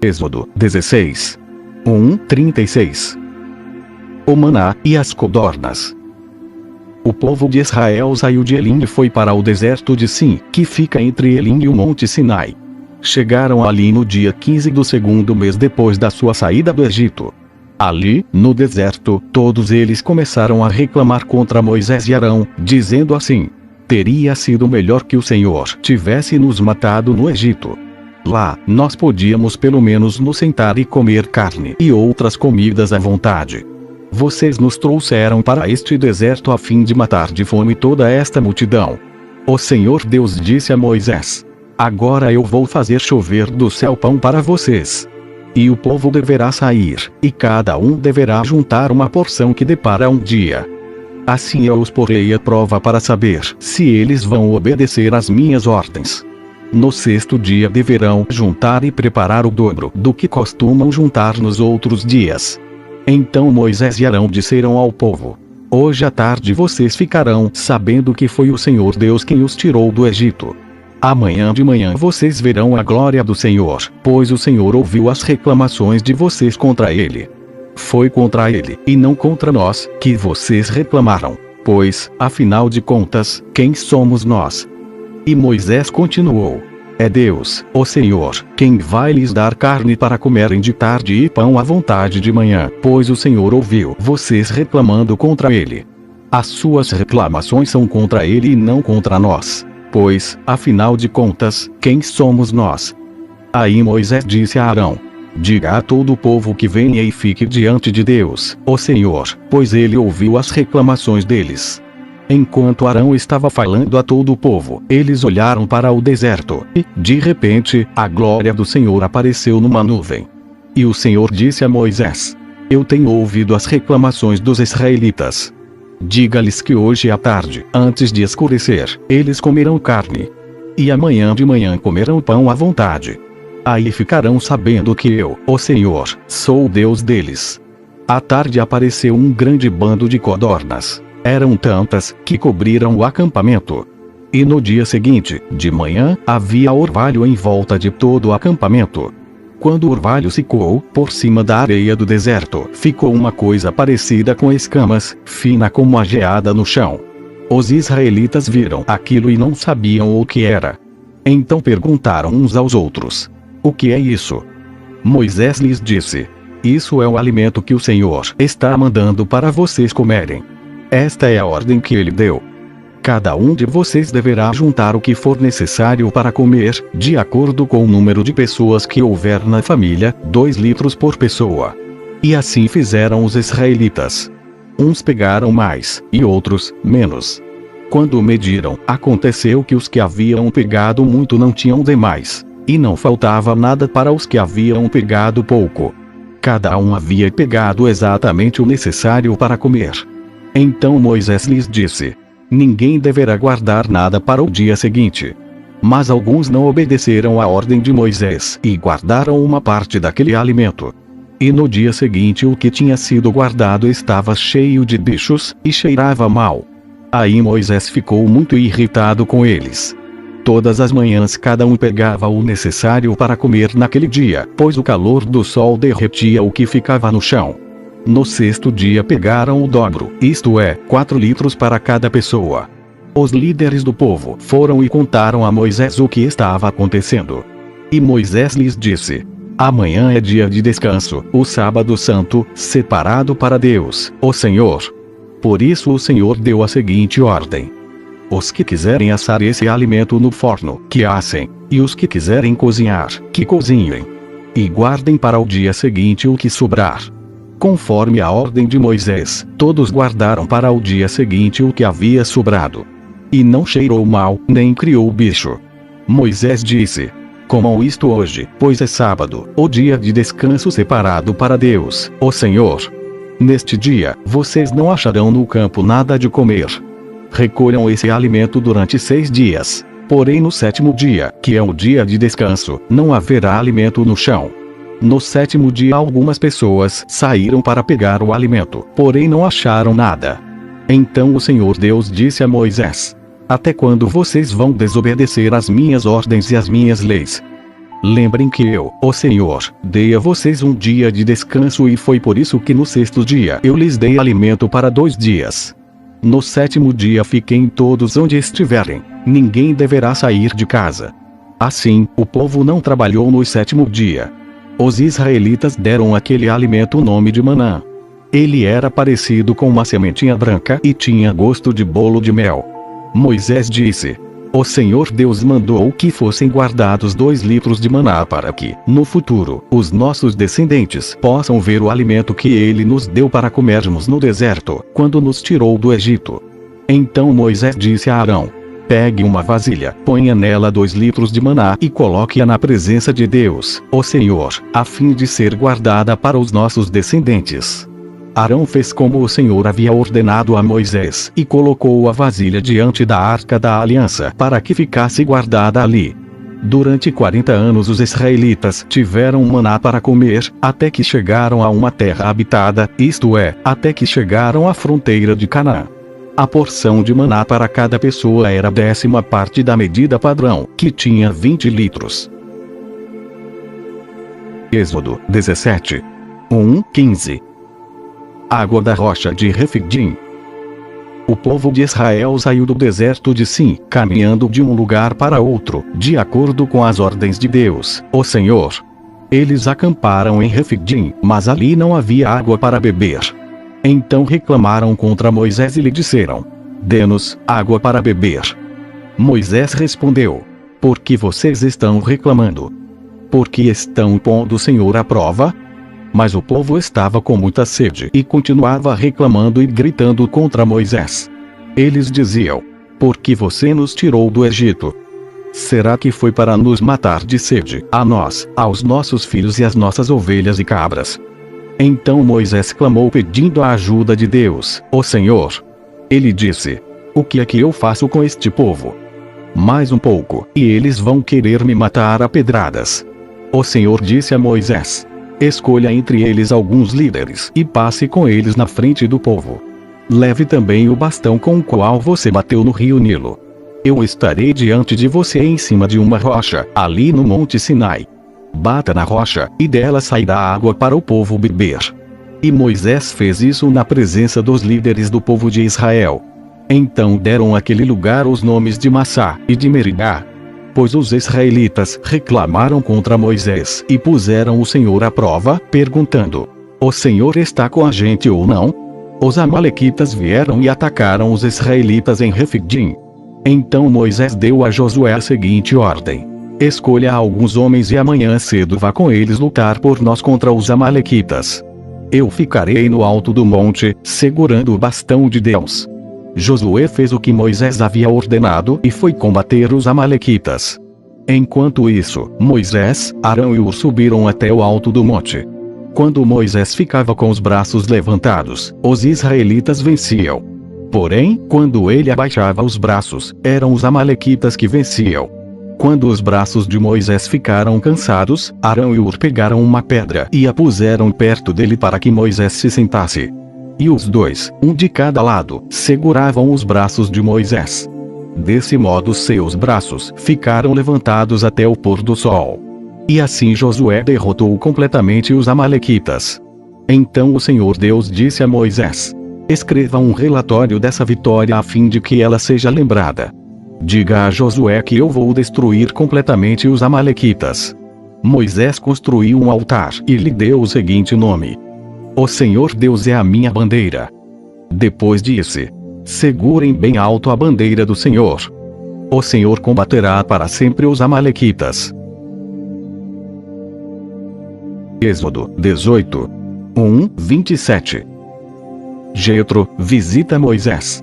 Êxodo 16. 36. O maná e as codornas. O povo de Israel saiu de Elim e foi para o deserto de Sim, que fica entre Elim e o Monte Sinai. Chegaram ali no dia 15 do segundo mês depois da sua saída do Egito. Ali, no deserto, todos eles começaram a reclamar contra Moisés e Arão, dizendo assim: teria sido melhor que o Senhor tivesse nos matado no Egito. Lá, nós podíamos pelo menos nos sentar e comer carne e outras comidas à vontade. Vocês nos trouxeram para este deserto a fim de matar de fome toda esta multidão. O Senhor Deus disse a Moisés: agora eu vou fazer chover do céu pão para vocês. E o povo deverá sair, e cada um deverá juntar uma porção que dê para um dia. Assim eu os porei à prova para saber se eles vão obedecer às minhas ordens. No sexto dia deverão juntar e preparar o dobro do que costumam juntar nos outros dias. Então Moisés e Arão disseram ao povo: hoje à tarde vocês ficarão sabendo que foi o Senhor Deus quem os tirou do Egito. Amanhã de manhã vocês verão a glória do Senhor, pois o Senhor ouviu as reclamações de vocês contra ele. Foi contra ele, e não contra nós, que vocês reclamaram, pois, afinal de contas, quem somos nós? E Moisés continuou: é Deus, o Senhor, quem vai lhes dar carne para comerem de tarde e pão à vontade de manhã, pois o Senhor ouviu vocês reclamando contra ele. As suas reclamações são contra ele e não contra nós. Pois, afinal de contas, quem somos nós? Aí Moisés disse a Arão: diga a todo o povo que venha e fique diante de Deus, o Senhor, pois ele ouviu as reclamações deles. Enquanto Arão estava falando a todo o povo, eles olharam para o deserto, e, de repente, a glória do Senhor apareceu numa nuvem. E o Senhor disse a Moisés: eu tenho ouvido as reclamações dos israelitas. Diga-lhes que hoje à tarde, antes de escurecer, eles comerão carne. E amanhã de manhã comerão pão à vontade. Aí ficarão sabendo que eu, o Senhor, sou o Deus deles. À tarde apareceu um grande bando de codornas. Eram tantas, que cobriram o acampamento. E no dia seguinte, de manhã, havia orvalho em volta de todo o acampamento. Quando o orvalho secou, por cima da areia do deserto, ficou uma coisa parecida com escamas, fina como a geada no chão. Os israelitas viram aquilo e não sabiam o que era. Então perguntaram uns aos outros: o que é isso? Moisés lhes disse: isso é o alimento que o Senhor está mandando para vocês comerem. Esta é a ordem que ele deu. Cada um de vocês deverá juntar o que for necessário para comer, de acordo com o número de pessoas que houver na família, 2 litros por pessoa. E assim fizeram os israelitas. Uns pegaram mais, e outros, menos. Quando mediram, aconteceu que os que haviam pegado muito não tinham demais, e não faltava nada para os que haviam pegado pouco. Cada um havia pegado exatamente o necessário para comer. Então Moisés lhes disse: ninguém deverá guardar nada para o dia seguinte. Mas alguns não obedeceram à ordem de Moisés e guardaram uma parte daquele alimento. E no dia seguinte o que tinha sido guardado estava cheio de bichos, e cheirava mal. Aí Moisés ficou muito irritado com eles. Todas as manhãs cada um pegava o necessário para comer naquele dia, pois o calor do sol derretia o que ficava no chão. No sexto dia pegaram o dobro, isto é, 4 litros para cada pessoa. Os líderes do povo foram e contaram a Moisés o que estava acontecendo. E Moisés lhes disse: amanhã é dia de descanso, o sábado santo, separado para Deus, o Senhor. Por isso o Senhor deu a seguinte ordem: os que quiserem assar esse alimento no forno, que assem, e os que quiserem cozinhar, que cozinhem. E guardem para o dia seguinte o que sobrar. Conforme a ordem de Moisés, todos guardaram para o dia seguinte o que havia sobrado. E não cheirou mal, nem criou bicho. Moisés disse: comam isto hoje, pois é sábado, o dia de descanso separado para Deus, o Senhor. Neste dia, vocês não acharão no campo nada de comer. Recolham esse alimento durante 6 dias. Porém no 7º dia, que é o dia de descanso, não haverá alimento no chão. No 7º dia algumas pessoas saíram para pegar o alimento, porém não acharam nada. Então o Senhor Deus disse a Moisés: até quando vocês vão desobedecer às minhas ordens e às minhas leis? Lembrem que eu, o Senhor, dei a vocês um dia de descanso e foi por isso que no sexto dia eu lhes dei alimento para 2 dias. No sétimo dia fiquem todos onde estiverem, ninguém deverá sair de casa. Assim, o povo não trabalhou no sétimo dia. Os israelitas deram àquele alimento o nome de maná. Ele era parecido com uma sementinha branca e tinha gosto de bolo de mel. Moisés disse: O Senhor Deus mandou que fossem guardados 2 litros de maná para que, no futuro, os nossos descendentes possam ver o alimento que ele nos deu para comermos no deserto, quando nos tirou do Egito. Então Moisés disse a Arão: Pegue uma vasilha, ponha nela 2 litros de maná e coloque-a na presença de Deus, o Senhor, a fim de ser guardada para os nossos descendentes. Arão fez como o Senhor havia ordenado a Moisés e colocou a vasilha diante da arca da aliança para que ficasse guardada ali. Durante 40 anos os israelitas tiveram maná para comer, até que chegaram a uma terra habitada, isto é, até que chegaram à fronteira de Canaã. A porção de maná para cada pessoa era a 10ª parte da medida padrão, que tinha 20 litros. Êxodo 17. 1:15. Água da rocha de Refidim. O povo de Israel saiu do deserto de Sim, caminhando de um lugar para outro, de acordo com as ordens de Deus, o Senhor. Eles acamparam em Refidim, mas ali não havia água para beber. Então reclamaram contra Moisés e lhe disseram: Dê-nos água para beber. Moisés respondeu: Por que vocês estão reclamando? Porque estão pondo o Senhor à prova? Mas o povo estava com muita sede e continuava reclamando e gritando contra Moisés. Eles diziam: Por que você nos tirou do Egito? Será que foi para nos matar de sede, a nós, aos nossos filhos e às nossas ovelhas e cabras? Então Moisés clamou pedindo a ajuda de Deus, o Senhor. Ele disse: O que é que eu faço com este povo? Mais um pouco, e eles vão querer me matar a pedradas. O Senhor disse a Moisés: Escolha entre eles alguns líderes e passe com eles na frente do povo. Leve também o bastão com o qual você bateu no rio Nilo. Eu estarei diante de você em cima de uma rocha, ali no Monte Sinai. Bata na rocha, e dela sairá água para o povo beber. E Moisés fez isso na presença dos líderes do povo de Israel. Então deram àquele lugar os nomes de Massá e de Meribá. Pois os israelitas reclamaram contra Moisés e puseram o Senhor à prova, perguntando: O Senhor está com a gente ou não? Os amalequitas vieram e atacaram os israelitas em Refidim. Então Moisés deu a Josué a seguinte ordem: Escolha alguns homens e amanhã cedo vá com eles lutar por nós contra os amalequitas. Eu ficarei no alto do monte, segurando o bastão de Deus. Josué fez o que Moisés havia ordenado e foi combater os amalequitas. Enquanto isso, Moisés, Arão e Hur subiram até o alto do monte. Quando Moisés ficava com os braços levantados, os israelitas venciam. Porém, quando ele abaixava os braços, eram os amalequitas que venciam. Quando os braços de Moisés ficaram cansados, Arão e Hur pegaram uma pedra e a puseram perto dele para que Moisés se sentasse. E os dois, um de cada lado, seguravam os braços de Moisés. Desse modo seus braços ficaram levantados até o pôr do sol. E assim Josué derrotou completamente os amalequitas. Então o Senhor Deus disse a Moisés: Escreva um relatório dessa vitória a fim de que ela seja lembrada. Diga a Josué que eu vou destruir completamente os amalequitas. Moisés construiu um altar e lhe deu o seguinte nome: O Senhor Deus é a minha bandeira. Depois disse: Segurem bem alto a bandeira do Senhor. O Senhor combaterá para sempre os amalequitas. Êxodo 18. 1:27. Jetro visita Moisés.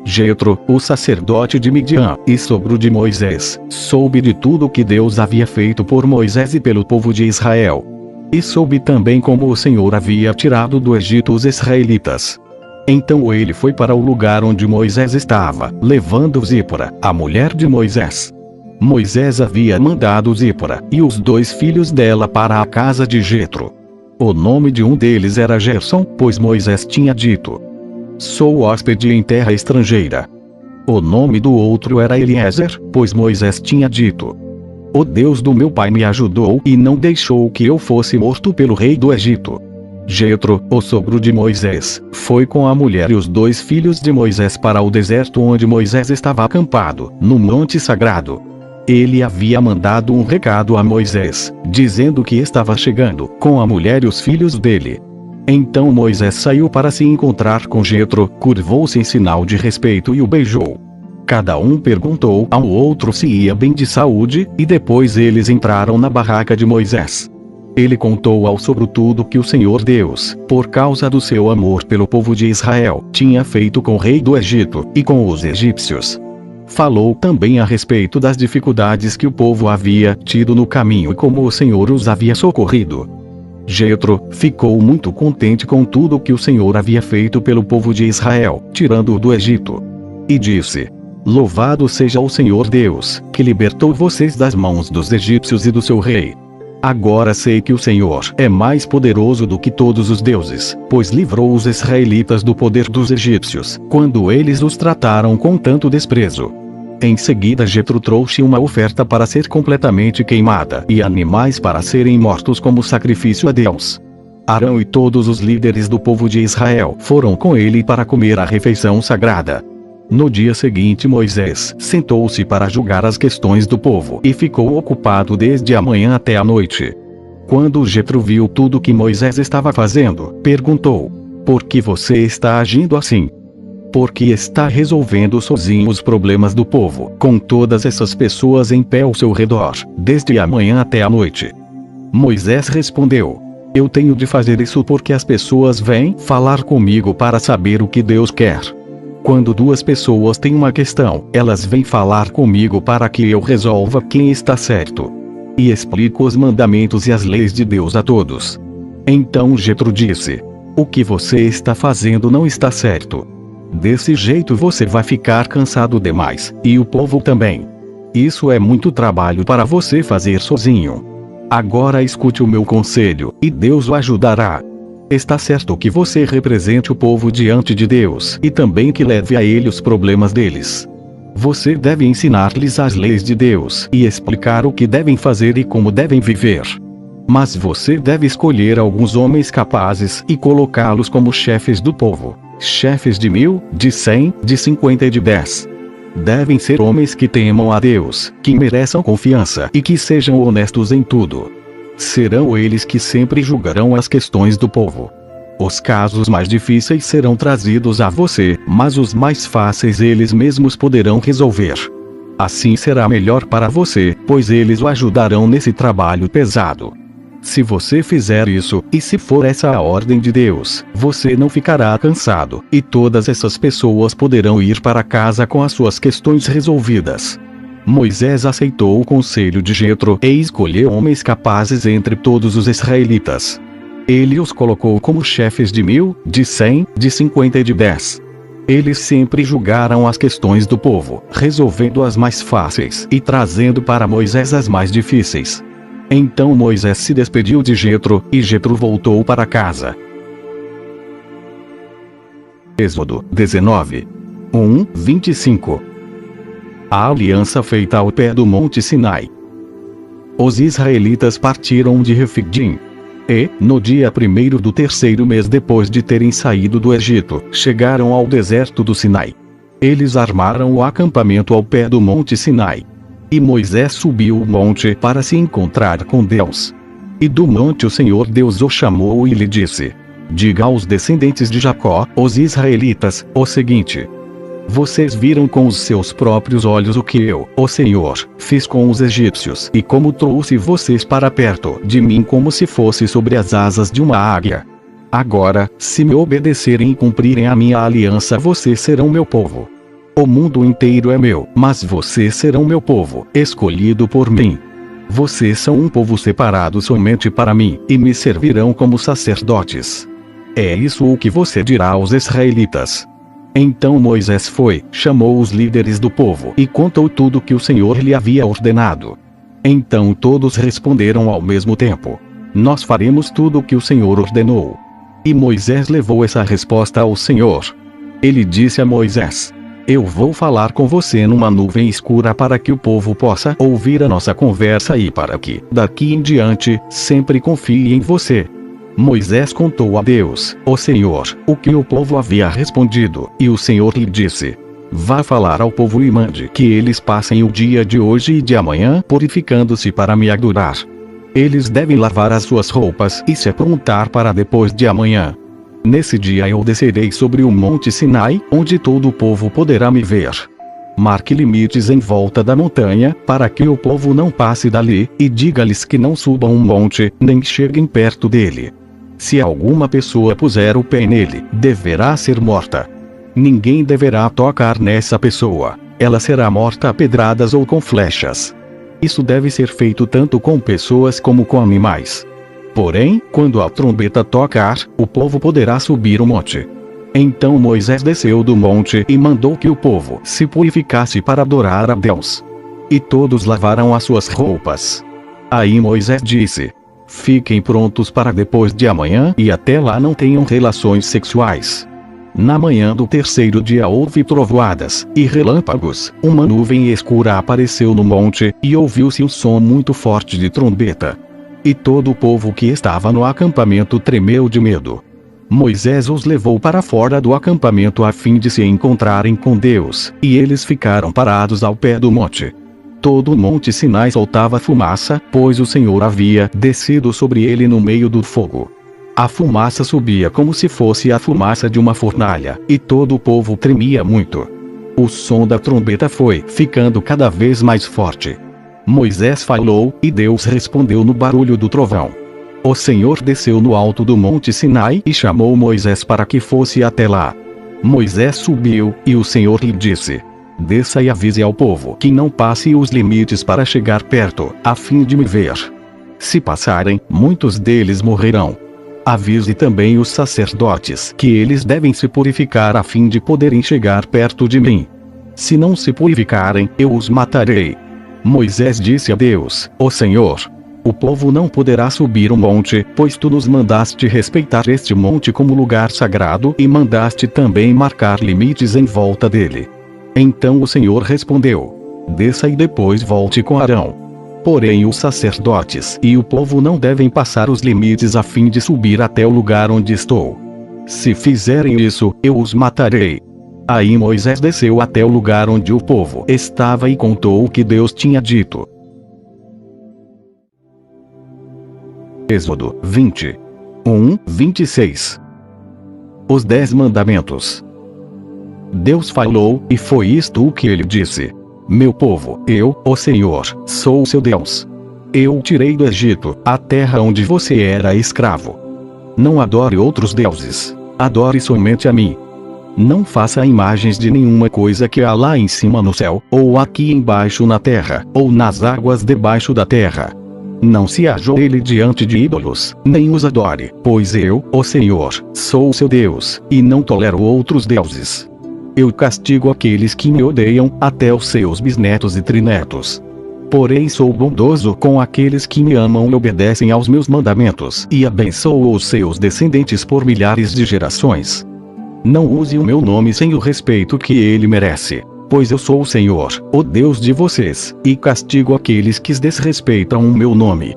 Jetro, o sacerdote de Midian e sogro de Moisés, soube de tudo o que Deus havia feito por Moisés e pelo povo de Israel. E soube também como o Senhor havia tirado do Egito os israelitas. Então ele foi para o lugar onde Moisés estava, levando Zípora, a mulher de Moisés. Moisés havia mandado Zípora e os 2 filhos dela para a casa de Jetro. O nome de um deles era Gerson, pois Moisés tinha dito: Sou hóspede em terra estrangeira. O nome do outro era Eliezer, pois Moisés tinha dito: O Deus do meu pai me ajudou e não deixou que eu fosse morto pelo rei do Egito. Jetro, o sogro de Moisés, foi com a mulher e os 2 filhos de Moisés para o deserto onde Moisés estava acampado, no monte sagrado. Ele havia mandado um recado a Moisés, dizendo que estava chegando, com a mulher e os filhos dele. Então Moisés saiu para se encontrar com Jetro, curvou-se em sinal de respeito e o beijou. Cada um perguntou ao outro se ia bem de saúde, e depois eles entraram na barraca de Moisés. Ele contou ao sogro tudo que o Senhor Deus, por causa do seu amor pelo povo de Israel, tinha feito com o rei do Egito e com os egípcios. Falou também a respeito das dificuldades que o povo havia tido no caminho e como o Senhor os havia socorrido. Jetro ficou muito contente com tudo que o Senhor havia feito pelo povo de Israel, tirando-o do Egito. E disse: Louvado seja o Senhor Deus, que libertou vocês das mãos dos egípcios e do seu rei. Agora sei que o Senhor é mais poderoso do que todos os deuses, pois livrou os israelitas do poder dos egípcios, quando eles os trataram com tanto desprezo. Em seguida Jetro trouxe uma oferta para ser completamente queimada e animais para serem mortos como sacrifício a Deus. Arão e todos os líderes do povo de Israel foram com ele para comer a refeição sagrada. No dia seguinte Moisés sentou-se para julgar as questões do povo e ficou ocupado desde a manhã até a noite. Quando Jetro viu tudo que Moisés estava fazendo, perguntou: Por que você está agindo assim? Por que está resolvendo sozinho os problemas do povo, com todas essas pessoas em pé ao seu redor, desde a manhã até a noite? Moisés respondeu: Eu tenho de fazer isso porque as pessoas vêm falar comigo para saber o que Deus quer. Quando 2 pessoas têm uma questão, elas vêm falar comigo para que eu resolva quem está certo. E explico os mandamentos e as leis de Deus a todos. Então Jetro disse: O que você está fazendo não está certo. Desse jeito você vai ficar cansado demais, e o povo também. Isso é muito trabalho para você fazer sozinho. Agora escute o meu conselho, e Deus o ajudará. Está certo que você represente o povo diante de Deus e também que leve a ele os problemas deles. Você deve ensinar-lhes as leis de Deus e explicar o que devem fazer e como devem viver. Mas você deve escolher alguns homens capazes e colocá-los como chefes do povo. Chefes de 1000, de 100, de 50 e de 10. Devem ser homens que temam a Deus, que mereçam confiança e que sejam honestos em tudo. Serão eles que sempre julgarão as questões do povo. Os casos mais difíceis serão trazidos a você, mas os mais fáceis eles mesmos poderão resolver. Assim será melhor para você, pois eles o ajudarão nesse trabalho pesado. Se você fizer isso, e se for essa a ordem de Deus, você não ficará cansado, e todas essas pessoas poderão ir para casa com as suas questões resolvidas. Moisés aceitou o conselho de Jetro e escolheu homens capazes entre todos os israelitas. Ele os colocou como chefes de 1000, de 100, de 50 e de 10. Eles sempre julgaram as questões do povo, resolvendo as mais fáceis e trazendo para Moisés as mais difíceis. Então Moisés se despediu de Jetro, e Jetro voltou para casa. Êxodo 19. 1:25. A aliança feita ao pé do monte Sinai. Os israelitas partiram de Refidim. E, no dia 1º do 3º mês depois de terem saído do Egito, chegaram ao deserto do Sinai. Eles armaram o acampamento ao pé do monte Sinai. E Moisés subiu o monte para se encontrar com Deus. E do monte o Senhor Deus o chamou e lhe disse: Diga aos descendentes de Jacó, os israelitas, o seguinte: Vocês viram com os seus próprios olhos o que eu, o Senhor, fiz com os egípcios e como trouxe vocês para perto de mim como se fosse sobre as asas de uma águia. Agora, se me obedecerem e cumprirem a minha aliança, vocês serão meu povo. O mundo inteiro é meu, mas vocês serão meu povo, escolhido por mim. Vocês são um povo separado somente para mim, e me servirão como sacerdotes. É isso o que você dirá aos israelitas. Então Moisés foi, chamou os líderes do povo e contou tudo que o Senhor lhe havia ordenado. Então todos responderam ao mesmo tempo: Nós faremos tudo o que o Senhor ordenou. E Moisés levou essa resposta ao Senhor. Ele disse a Moisés: Eu vou falar com você numa nuvem escura para que o povo possa ouvir a nossa conversa e para que, daqui em diante, sempre confie em você. Moisés contou a Deus, o Senhor, o que o povo havia respondido, e o Senhor lhe disse: vá falar ao povo e mande que eles passem o dia de hoje e de amanhã purificando-se para me adorar. Eles devem lavar as suas roupas e se aprontar para depois de amanhã. Nesse dia eu descerei sobre o monte Sinai, onde todo o povo poderá me ver. Marque limites em volta da montanha, para que o povo não passe dali, e diga-lhes que não subam o monte, nem cheguem perto dele. Se alguma pessoa puser o pé nele, deverá ser morta. Ninguém deverá tocar nessa pessoa. Ela será morta a pedradas ou com flechas. Isso deve ser feito tanto com pessoas como com animais. Porém, quando a trombeta tocar, o povo poderá subir o monte. Então Moisés desceu do monte e mandou que o povo se purificasse para adorar a Deus. E todos lavaram as suas roupas. Aí Moisés disse: fiquem prontos para depois de amanhã e até lá não tenham relações sexuais. Na manhã do terceiro dia houve trovoadas e relâmpagos, uma nuvem escura apareceu no monte, e ouviu-se um som muito forte de trombeta. E todo o povo que estava no acampamento tremeu de medo. Moisés os levou para fora do acampamento a fim de se encontrarem com Deus, e eles ficaram parados ao pé do monte. Todo o monte Sinai soltava fumaça, pois o Senhor havia descido sobre ele no meio do fogo. A fumaça subia como se fosse a fumaça de uma fornalha, e todo o povo tremia muito. O som da trombeta foi ficando cada vez mais forte. Moisés falou, e Deus respondeu no barulho do trovão. O Senhor desceu no alto do monte Sinai e chamou Moisés para que fosse até lá. Moisés subiu, e o Senhor lhe disse: desça e avise ao povo que não passe os limites para chegar perto, a fim de me ver. Se passarem, muitos deles morrerão. Avise também os sacerdotes que eles devem se purificar a fim de poderem chegar perto de mim. Se não se purificarem, eu os matarei. Moisés disse a Deus: ó Senhor, o povo não poderá subir o monte, pois tu nos mandaste respeitar este monte como lugar sagrado e mandaste também marcar limites em volta dele. Então o Senhor respondeu: desça e depois volte com Arão. Porém os sacerdotes e o povo não devem passar os limites a fim de subir até o lugar onde estou. Se fizerem isso, eu os matarei. Aí Moisés desceu até o lugar onde o povo estava e contou o que Deus tinha dito. Êxodo 20. 26. Os 10 mandamentos. Deus falou, e foi isto o que ele disse: meu povo, eu, o Senhor, sou o seu Deus. Eu o tirei do Egito, a terra onde você era escravo. Não adore outros deuses. Adore somente a mim. Não faça imagens de nenhuma coisa que há lá em cima no céu, ou aqui embaixo na terra, ou nas águas debaixo da terra. Não se ajoelhe diante de ídolos, nem os adore, pois eu, o Senhor, sou o seu Deus, e não tolero outros deuses. Eu castigo aqueles que me odeiam, até os seus bisnetos e trinetos. Porém sou bondoso com aqueles que me amam e obedecem aos meus mandamentos, e abençoo os seus descendentes por milhares de gerações. Não use o meu nome sem o respeito que ele merece, pois eu sou o Senhor, o Deus de vocês, e castigo aqueles que desrespeitam o meu nome.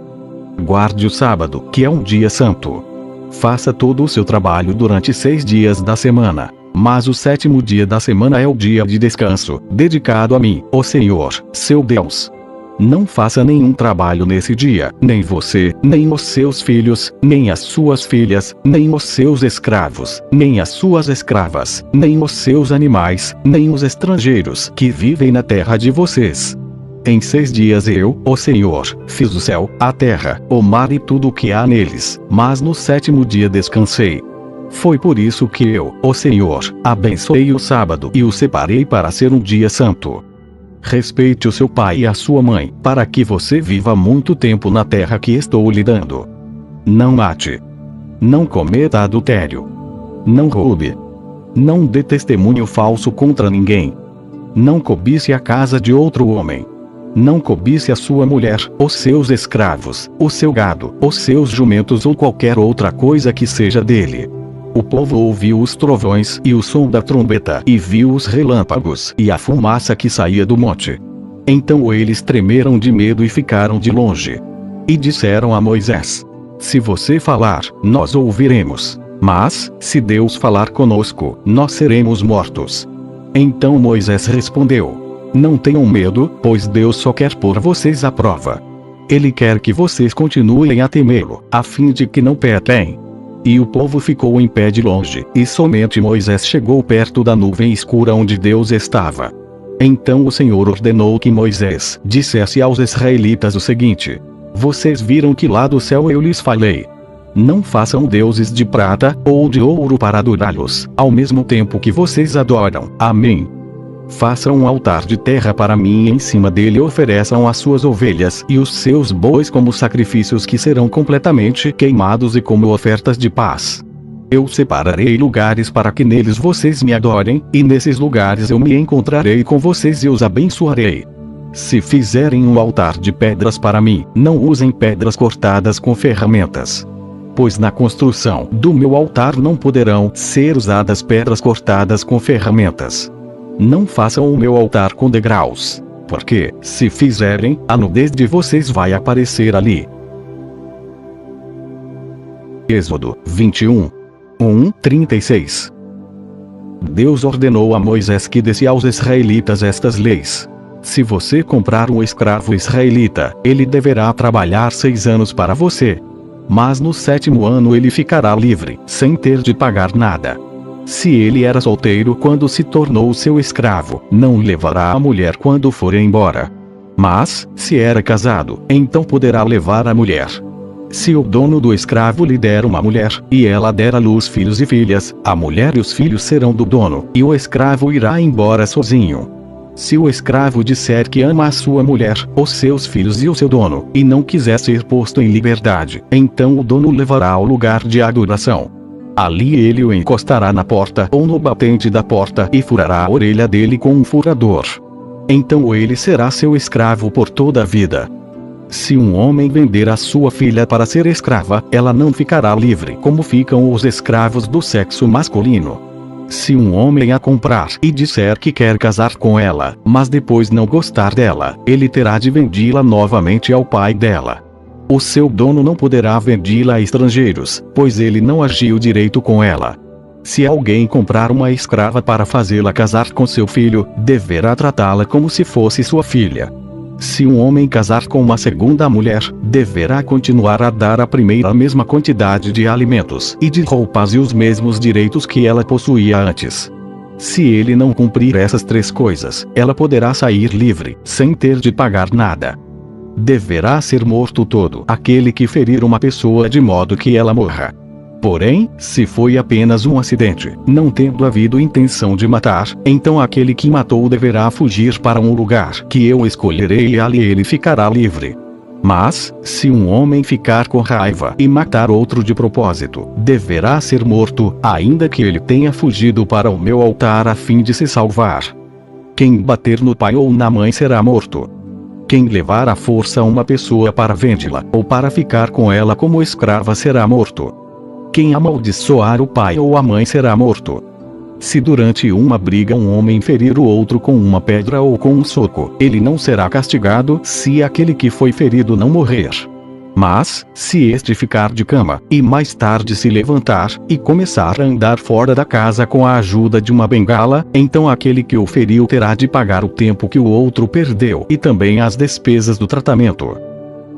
Guarde o sábado, que é um dia santo. Faça todo o seu trabalho durante 6 dias da semana, mas o 7º dia da semana é o dia de descanso, dedicado a mim, o Senhor, seu Deus. Não faça nenhum trabalho nesse dia, nem você, nem os seus filhos, nem as suas filhas, nem os seus escravos, nem as suas escravas, nem os seus animais, nem os estrangeiros que vivem na terra de vocês. Em 6 dias eu, o Senhor, fiz o céu, a terra, o mar e tudo o que há neles, mas no 7º dia descansei. Foi por isso que eu, o Senhor, abençoei o sábado e o separei para ser um dia santo. Respeite o seu pai e a sua mãe, para que você viva muito tempo na terra que estou lhe dando. Não mate. Não cometa adultério. Não roube. Não dê testemunho falso contra ninguém. Não cobice a casa de outro homem. Não cobice a sua mulher, os seus escravos, o seu gado, os seus jumentos ou qualquer outra coisa que seja dele. O povo ouviu os trovões e o som da trombeta e viu os relâmpagos e a fumaça que saía do monte. Então eles tremeram de medo e ficaram de longe. E disseram a Moisés: se você falar, nós ouviremos. Mas, se Deus falar conosco, nós seremos mortos. Então Moisés respondeu: não tenham medo, pois Deus só quer pôr vocês à prova. Ele quer que vocês continuem a temê-lo, a fim de que não pequem. E o povo ficou em pé de longe, e somente Moisés chegou perto da nuvem escura onde Deus estava. Então o Senhor ordenou que Moisés dissesse aos israelitas o seguinte: vocês viram que lá do céu eu lhes falei. Não façam deuses de prata ou de ouro para adorá-los, ao mesmo tempo que vocês adoram a mim. Façam um altar de terra para mim e em cima dele ofereçam as suas ovelhas e os seus bois como sacrifícios que serão completamente queimados e como ofertas de paz. Eu separarei lugares para que neles vocês me adorem, e nesses lugares eu me encontrarei com vocês e os abençoarei. Se fizerem um altar de pedras para mim, não usem pedras cortadas com ferramentas. Pois na construção do meu altar não poderão ser usadas pedras cortadas com ferramentas. Não façam o meu altar com degraus, porque, se fizerem, a nudez de vocês vai aparecer ali. Êxodo 21, 36. Deus ordenou a Moisés que desse aos israelitas estas leis. Se você comprar um escravo israelita, ele deverá trabalhar 6 anos para você. Mas no 7º ano ele ficará livre, sem ter de pagar nada. Se ele era solteiro quando se tornou seu escravo, não levará a mulher quando for embora. Mas, se era casado, então poderá levar a mulher. Se o dono do escravo lhe der uma mulher, e ela der à luz filhos e filhas, a mulher e os filhos serão do dono, e o escravo irá embora sozinho. Se o escravo disser que ama a sua mulher, os seus filhos e o seu dono, e não quiser ser posto em liberdade, então o dono o levará ao lugar de adoração. Ali ele o encostará na porta ou no batente da porta e furará a orelha dele com um furador. Então ele será seu escravo por toda a vida. Se um homem vender a sua filha para ser escrava, ela não ficará livre como ficam os escravos do sexo masculino. Se um homem a comprar e disser que quer casar com ela, mas depois não gostar dela, ele terá de vendê-la novamente ao pai dela. O seu dono não poderá vendê-la a estrangeiros, pois ele não agiu direito com ela. Se alguém comprar uma escrava para fazê-la casar com seu filho, deverá tratá-la como se fosse sua filha. Se um homem casar com uma segunda mulher, deverá continuar a dar à primeira a mesma quantidade de alimentos e de roupas e os mesmos direitos que ela possuía antes. Se ele não cumprir essas 3 coisas, ela poderá sair livre, sem ter de pagar nada. Deverá ser morto todo aquele que ferir uma pessoa de modo que ela morra. Porém, se foi apenas um acidente, não tendo havido intenção de matar, então aquele que matou deverá fugir para um lugar que eu escolherei e ali ele ficará livre. Mas, se um homem ficar com raiva e matar outro de propósito, deverá ser morto, ainda que ele tenha fugido para o meu altar a fim de se salvar. Quem bater no pai ou na mãe será morto. Quem levar à força uma pessoa para vendê-la ou para ficar com ela como escrava será morto. Quem amaldiçoar o pai ou a mãe será morto. Se durante uma briga um homem ferir o outro com uma pedra ou com um soco, ele não será castigado se aquele que foi ferido não morrer. Mas, se este ficar de cama, e mais tarde se levantar, e começar a andar fora da casa com a ajuda de uma bengala, então aquele que o feriu terá de pagar o tempo que o outro perdeu e também as despesas do tratamento.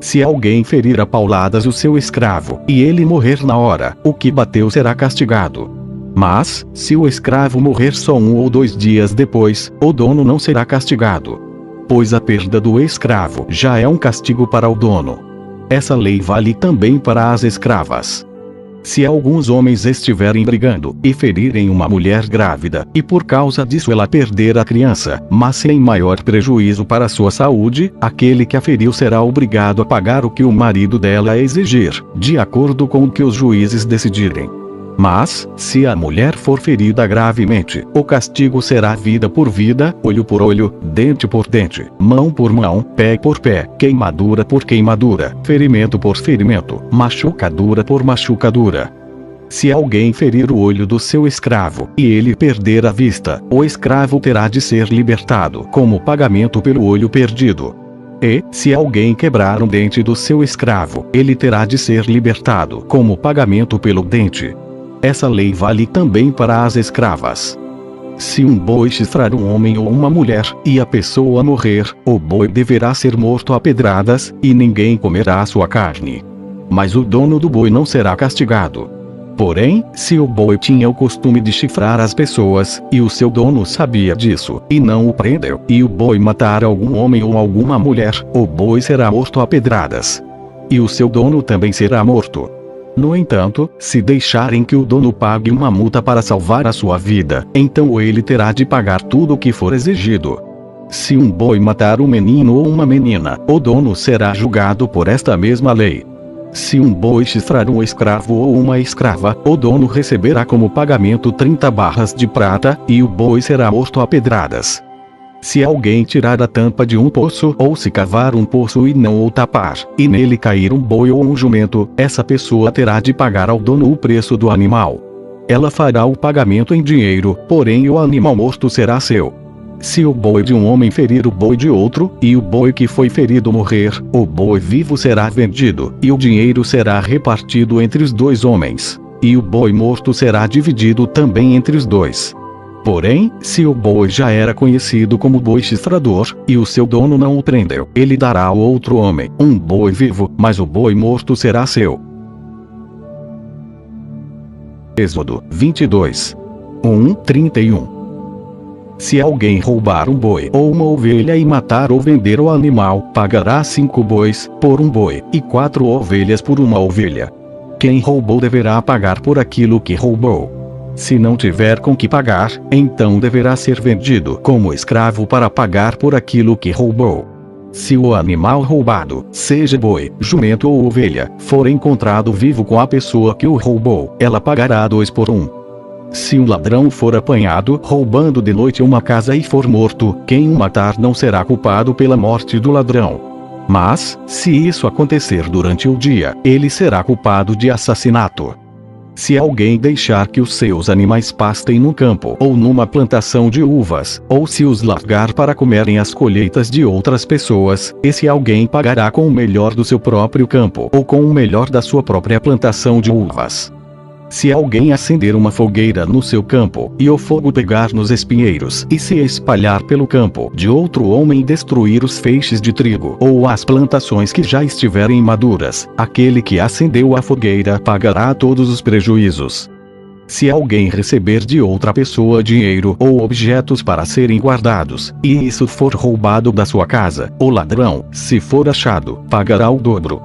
Se alguém ferir a pauladas o seu escravo, e ele morrer na hora, o que bateu será castigado. Mas, se o escravo morrer só 1 ou 2 dias depois, o dono não será castigado. Pois a perda do escravo já é um castigo para o dono. Essa lei vale também para as escravas. Se alguns homens estiverem brigando e ferirem uma mulher grávida, e por causa disso ela perder a criança, mas sem maior prejuízo para sua saúde, aquele que a feriu será obrigado a pagar o que o marido dela exigir, de acordo com o que os juízes decidirem. Mas, se a mulher for ferida gravemente, o castigo será vida por vida, olho por olho, dente por dente, mão por mão, pé por pé, queimadura por queimadura, ferimento por ferimento, machucadura por machucadura. Se alguém ferir o olho do seu escravo, e ele perder a vista, o escravo terá de ser libertado como pagamento pelo olho perdido. E, se alguém quebrar um dente do seu escravo, ele terá de ser libertado como pagamento pelo dente. Essa lei vale também para as escravas. Se um boi chifrar um homem ou uma mulher, e a pessoa morrer, o boi deverá ser morto a pedradas, e ninguém comerá sua carne. Mas o dono do boi não será castigado. Porém, se o boi tinha o costume de chifrar as pessoas, e o seu dono sabia disso, e não o prendeu, e o boi matar algum homem ou alguma mulher, o boi será morto a pedradas. E o seu dono também será morto. No entanto, se deixarem que o dono pague uma multa para salvar a sua vida, então ele terá de pagar tudo o que for exigido. Se um boi matar um menino ou uma menina, o dono será julgado por esta mesma lei. Se um boi chifrar um escravo ou uma escrava, o dono receberá como pagamento 30 barras de prata, e o boi será morto a pedradas. Se alguém tirar a tampa de um poço, ou se cavar um poço e não o tapar, e nele cair um boi ou um jumento, essa pessoa terá de pagar ao dono o preço do animal. Ela fará o pagamento em dinheiro, porém o animal morto será seu. Se o boi de um homem ferir o boi de outro, e o boi que foi ferido morrer, o boi vivo será vendido, e o dinheiro será repartido entre os dois homens. E o boi morto será dividido também entre os dois. Porém, se o boi já era conhecido como boi chifrador, e o seu dono não o prendeu, ele dará ao outro homem um boi vivo, mas o boi morto será seu. Êxodo 22. 31. Se alguém roubar um boi ou uma ovelha e matar ou vender o animal, pagará 5 bois por um boi, e 4 ovelhas por uma ovelha. Quem roubou deverá pagar por aquilo que roubou. Se não tiver com que pagar, então deverá ser vendido como escravo para pagar por aquilo que roubou. Se o animal roubado, seja boi, jumento ou ovelha, for encontrado vivo com a pessoa que o roubou, ela pagará 2 por 1. Se um ladrão for apanhado roubando de noite uma casa e for morto, quem o matar não será culpado pela morte do ladrão. Mas, se isso acontecer durante o dia, ele será culpado de assassinato. Se alguém deixar que os seus animais pastem no campo ou numa plantação de uvas, ou se os largar para comerem as colheitas de outras pessoas, esse alguém pagará com o melhor do seu próprio campo ou com o melhor da sua própria plantação de uvas. Se alguém acender uma fogueira no seu campo, e o fogo pegar nos espinheiros e se espalhar pelo campo de outro homem e destruir os feixes de trigo ou as plantações que já estiverem maduras, aquele que acendeu a fogueira pagará todos os prejuízos. Se alguém receber de outra pessoa dinheiro ou objetos para serem guardados, e isso for roubado da sua casa, o ladrão, se for achado, pagará o dobro.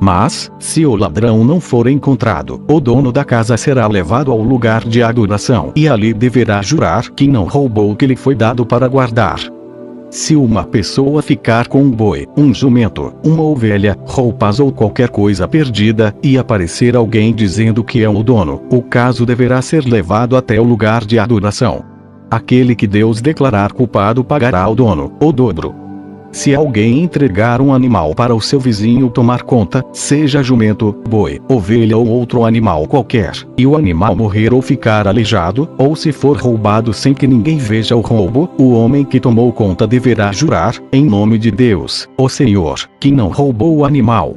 Mas, se o ladrão não for encontrado, o dono da casa será levado ao lugar de adoração e ali deverá jurar que não roubou o que lhe foi dado para guardar. Se uma pessoa ficar com um boi, um jumento, uma ovelha, roupas ou qualquer coisa perdida, e aparecer alguém dizendo que é o dono, o caso deverá ser levado até o lugar de adoração. Aquele que Deus declarar culpado pagará ao dono o dobro. Se alguém entregar um animal para o seu vizinho tomar conta, seja jumento, boi, ovelha ou outro animal qualquer, e o animal morrer ou ficar aleijado, ou se for roubado sem que ninguém veja o roubo, o homem que tomou conta deverá jurar, em nome de Deus, o Senhor, que não roubou o animal.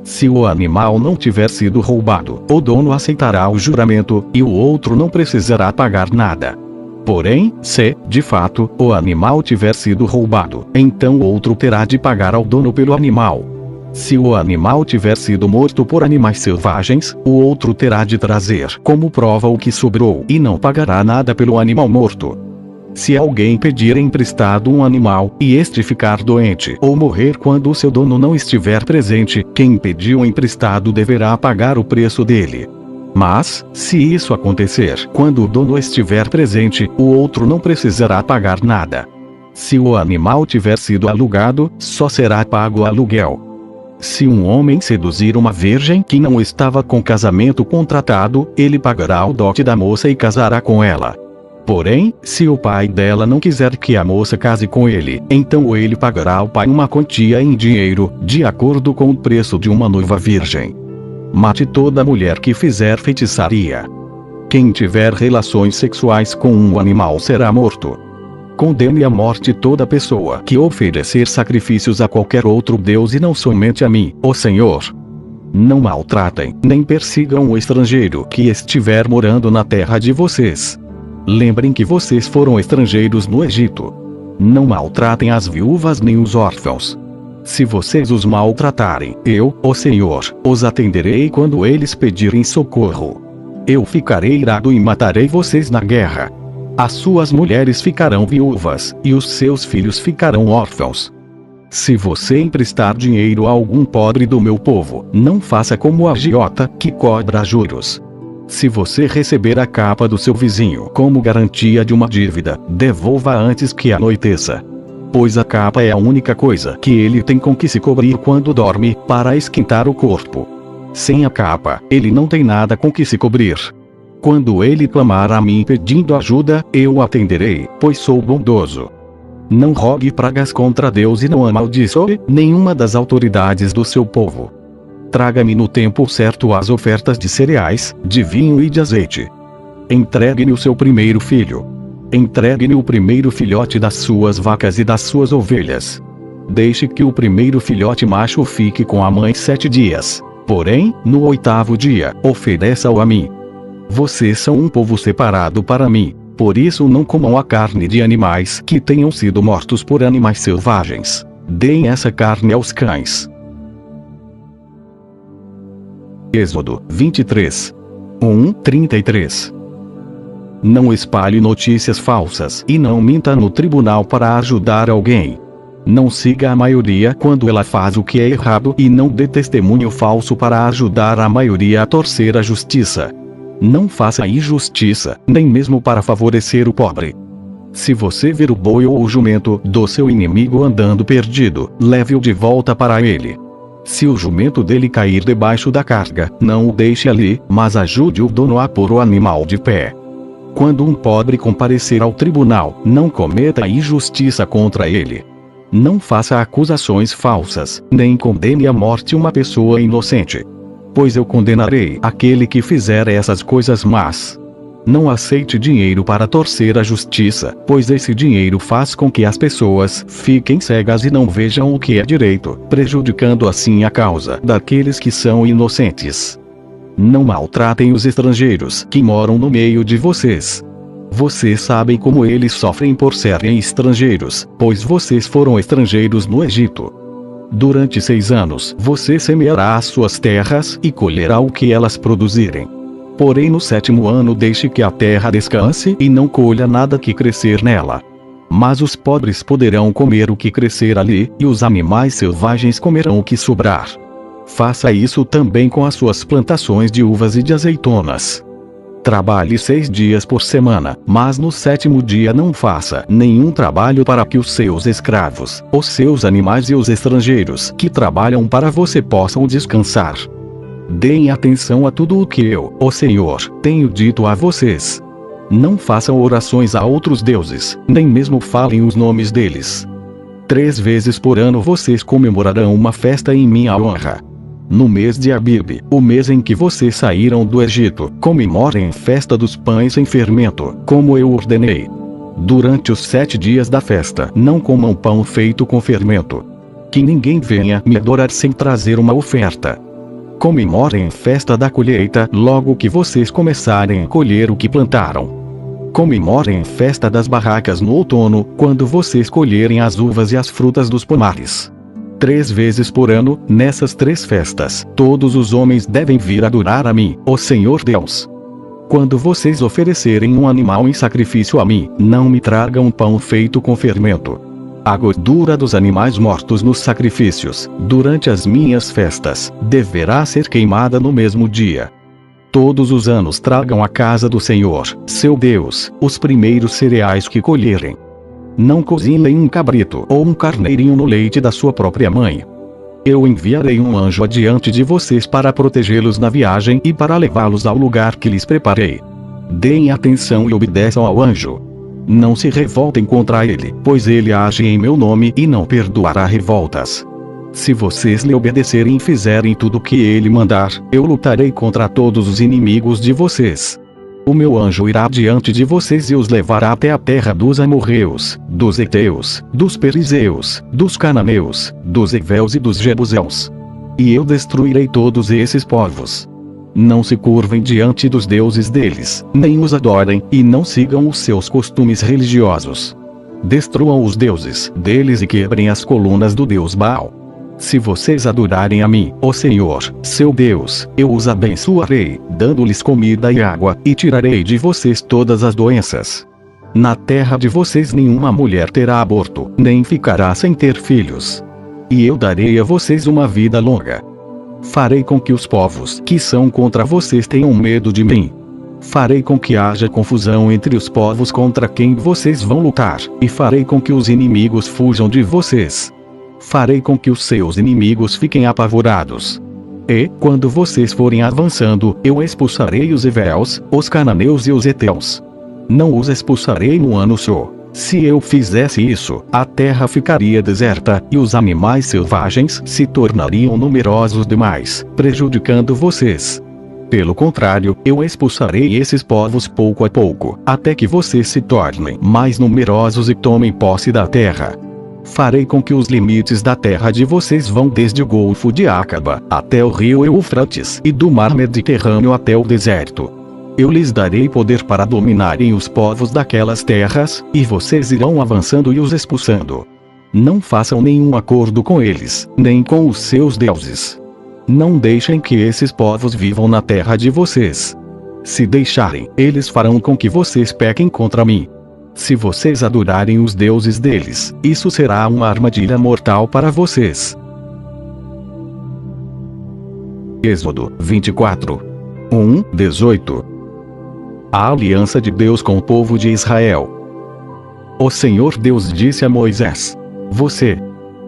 Se o animal não tiver sido roubado, o dono aceitará o juramento, e o outro não precisará pagar nada. Porém, se, de fato, o animal tiver sido roubado, então o outro terá de pagar ao dono pelo animal. Se o animal tiver sido morto por animais selvagens, o outro terá de trazer como prova o que sobrou e não pagará nada pelo animal morto. Se alguém pedir emprestado um animal, e este ficar doente ou morrer quando o seu dono não estiver presente, quem pediu emprestado deverá pagar o preço dele. Mas, se isso acontecer quando o dono estiver presente, o outro não precisará pagar nada. Se o animal tiver sido alugado, só será pago o aluguel. Se um homem seduzir uma virgem que não estava com casamento contratado, ele pagará o dote da moça e casará com ela. Porém, se o pai dela não quiser que a moça case com ele, então ele pagará ao pai uma quantia em dinheiro, de acordo com o preço de uma noiva virgem. Mate toda mulher que fizer feitiçaria. Quem tiver relações sexuais com um animal será morto. Condene à morte toda pessoa que oferecer sacrifícios a qualquer outro Deus e não somente a mim, ó Senhor. Não maltratem, nem persigam o estrangeiro que estiver morando na terra de vocês. Lembrem que vocês foram estrangeiros no Egito. Não maltratem as viúvas nem os órfãos. Se vocês os maltratarem, eu, ó Senhor, os atenderei quando eles pedirem socorro. Eu ficarei irado e matarei vocês na guerra. As suas mulheres ficarão viúvas, e os seus filhos ficarão órfãos. Se você emprestar dinheiro a algum pobre do meu povo, não faça como a agiota, que cobra juros. Se você receber a capa do seu vizinho como garantia de uma dívida, devolva antes que anoiteça. Pois a capa é a única coisa que ele tem com que se cobrir quando dorme, para esquentar o corpo. Sem a capa, ele não tem nada com que se cobrir. Quando ele clamar a mim pedindo ajuda, eu o atenderei, pois sou bondoso. Não rogue pragas contra Deus e não amaldiçoe nenhuma das autoridades do seu povo. Traga-me no tempo certo as ofertas de cereais, de vinho e de azeite. Entregue-me o seu primeiro filho. Entregue-me o primeiro filhote das suas vacas e das suas ovelhas. Deixe que o primeiro filhote macho fique com a mãe 7 dias. Porém, no 8º dia, ofereça-o a mim. Vocês são um povo separado para mim, por isso não comam a carne de animais que tenham sido mortos por animais selvagens. Deem essa carne aos cães. Êxodo 23. 1:33. Não espalhe notícias falsas e não minta no tribunal para ajudar alguém. Não siga a maioria quando ela faz o que é errado e não dê testemunho falso para ajudar a maioria a torcer a justiça. Não faça injustiça, nem mesmo para favorecer o pobre. Se você ver o boi ou o jumento do seu inimigo andando perdido, leve-o de volta para ele. Se o jumento dele cair debaixo da carga, não o deixe ali, mas ajude o dono a pôr o animal de pé. Quando um pobre comparecer ao tribunal, não cometa injustiça contra ele. Não faça acusações falsas, nem condene à morte uma pessoa inocente. Pois eu condenarei aquele que fizer essas coisas más. Não aceite dinheiro para torcer a justiça, pois esse dinheiro faz com que as pessoas fiquem cegas e não vejam o que é direito, prejudicando assim a causa daqueles que são inocentes. Não maltratem os estrangeiros que moram no meio de vocês. Vocês sabem como eles sofrem por serem estrangeiros, pois vocês foram estrangeiros no Egito. Durante 6 anos você semeará as suas terras e colherá o que elas produzirem. Porém no 7º ano deixe que a terra descanse e não colha nada que crescer nela. Mas os pobres poderão comer o que crescer ali, e os animais selvagens comerão o que sobrar. Faça isso também com as suas plantações de uvas e de azeitonas. Trabalhe 6 dias por semana, mas no 7º dia não faça nenhum trabalho para que os seus escravos, os seus animais e os estrangeiros que trabalham para você possam descansar. Deem atenção a tudo o que eu, ó Senhor, tenho dito a vocês. Não façam orações a outros deuses, nem mesmo falem os nomes deles. 3 vezes por ano vocês comemorarão uma festa em minha honra. No mês de Abib, o mês em que vocês saíram do Egito, comemorem festa dos pães sem fermento, como eu ordenei. Durante os 7 dias da festa, não comam pão feito com fermento. Que ninguém venha me adorar sem trazer uma oferta. Comemorem festa da colheita logo que vocês começarem a colher o que plantaram. Comemorem festa das barracas no outono, quando vocês colherem as uvas e as frutas dos pomares. 3 vezes por ano, nessas 3 festas, todos os homens devem vir adorar a mim, ó Senhor Deus. Quando vocês oferecerem um animal em sacrifício a mim, não me tragam pão feito com fermento. A gordura dos animais mortos nos sacrifícios, durante as minhas festas, deverá ser queimada no mesmo dia. Todos os anos tragam à casa do Senhor, seu Deus, os primeiros cereais que colherem. Não cozinhem um cabrito ou um carneirinho no leite da sua própria mãe. Eu enviarei um anjo adiante de vocês para protegê-los na viagem e para levá-los ao lugar que lhes preparei. Deem atenção e obedeçam ao anjo. Não se revoltem contra ele, pois ele age em meu nome e não perdoará revoltas. Se vocês lhe obedecerem e fizerem tudo o que ele mandar, eu lutarei contra todos os inimigos de vocês. O meu anjo irá diante de vocês e os levará até a terra dos amorreus, dos heteus, dos perizeus, dos cananeus, dos heveus e dos jebuseus. E eu destruirei todos esses povos. Não se curvem diante dos deuses deles, nem os adorem, e não sigam os seus costumes religiosos. Destruam os deuses deles e quebrem as colunas do deus Baal. Se vocês adorarem a mim, ó Senhor, seu Deus, eu os abençoarei, dando-lhes comida e água, e tirarei de vocês todas as doenças. Na terra de vocês nenhuma mulher terá aborto, nem ficará sem ter filhos. E eu darei a vocês uma vida longa. Farei com que os povos que são contra vocês tenham medo de mim. Farei com que haja confusão entre os povos contra quem vocês vão lutar, e farei com que os inimigos fujam de vocês. Farei com que os seus inimigos fiquem apavorados. E, quando vocês forem avançando, eu expulsarei os heveus, os cananeus e os heteus. Não os expulsarei no ano só. Se eu fizesse isso, a terra ficaria deserta, e os animais selvagens se tornariam numerosos demais, prejudicando vocês. Pelo contrário, eu expulsarei esses povos pouco a pouco, até que vocês se tornem mais numerosos e tomem posse da terra. Farei com que os limites da terra de vocês vão desde o Golfo de Acaba, até o rio Eufrates, e do mar Mediterrâneo até o deserto. Eu lhes darei poder para dominarem os povos daquelas terras, e vocês irão avançando e os expulsando. Não façam nenhum acordo com eles, nem com os seus deuses. Não deixem que esses povos vivam na terra de vocês. Se deixarem, eles farão com que vocês pequem contra mim. Se vocês adorarem os deuses deles, isso será uma armadilha mortal para vocês. Êxodo 24. 1:18. A aliança de Deus com o povo de Israel. O Senhor Deus disse a Moisés: Você,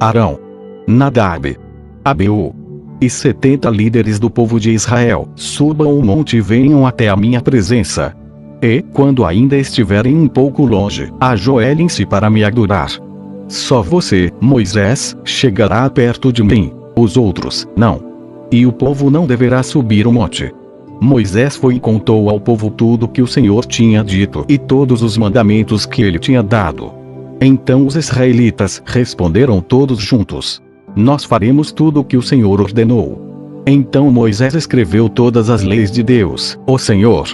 Arão, Nadab, Abiú e 70 líderes do povo de Israel, subam o monte e venham até a minha presença. E, quando ainda estiverem um pouco longe, ajoelhem-se para me adorar. Só você, Moisés, chegará perto de mim, os outros, não. E o povo não deverá subir o monte. Moisés foi e contou ao povo tudo o que o Senhor tinha dito e todos os mandamentos que ele tinha dado. Então os israelitas responderam todos juntos: Nós faremos tudo o que o Senhor ordenou. Então Moisés escreveu todas as leis de Deus, o Senhor.